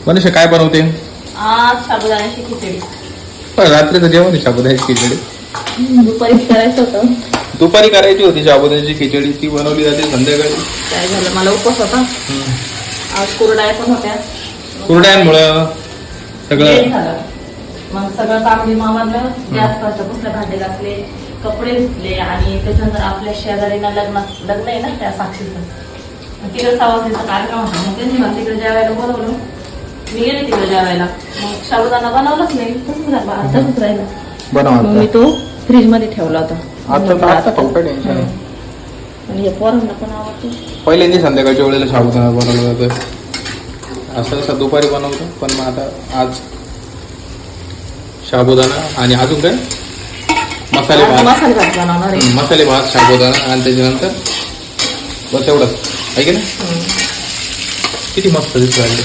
मनीषा काय बनवते? आज साबुदाण्याची खिचडी. रात्रीचं जेवण आहे साबुदाण्याची खिचडी. दुपारीच करायचं होतं. दुपारी करायची होती साबुदाण्याची खिचडी, ती बनवली जाते संध्याकाळी. काय झालं, मला उपवास होता आज, कुरड्या पण होत्या. कुरड्यांमुळं सगळं लेट झालं. मग सगळं काम मामाला गॅसवरचं पुसलं, भांडे घासले, कपडे धुतले आणि त्याच्यानंतर आपल्या शेजारीला लग्न आहे ना त्या साक्षीचं. तिकडे सवासीचा कार्यक्रम होता. मग त्यांनी मला तिकडे जेवायला बोलवलं. मी गेले तिकडे जेवायला. मग साबुदाणा बनवलाच नाही, तसंच राहिला. मग मी तो फ्रीज मध्ये ठेवला होता. आणि हे पोरांना पण आवडतो. पहिल्यांदा संध्याकाळच्या वेळेला साबुदाणा बनवला जातं. असं दुपारी बनवतो, पण मग आता आज साबुदाणा आणि अजून काय मसाले भात बनवणार आहे. मसाले भात, साबुदाणा आणि त्याच्यानंतर बस एवढंच आहे की नाही. किती मस्त दिसत राहिले.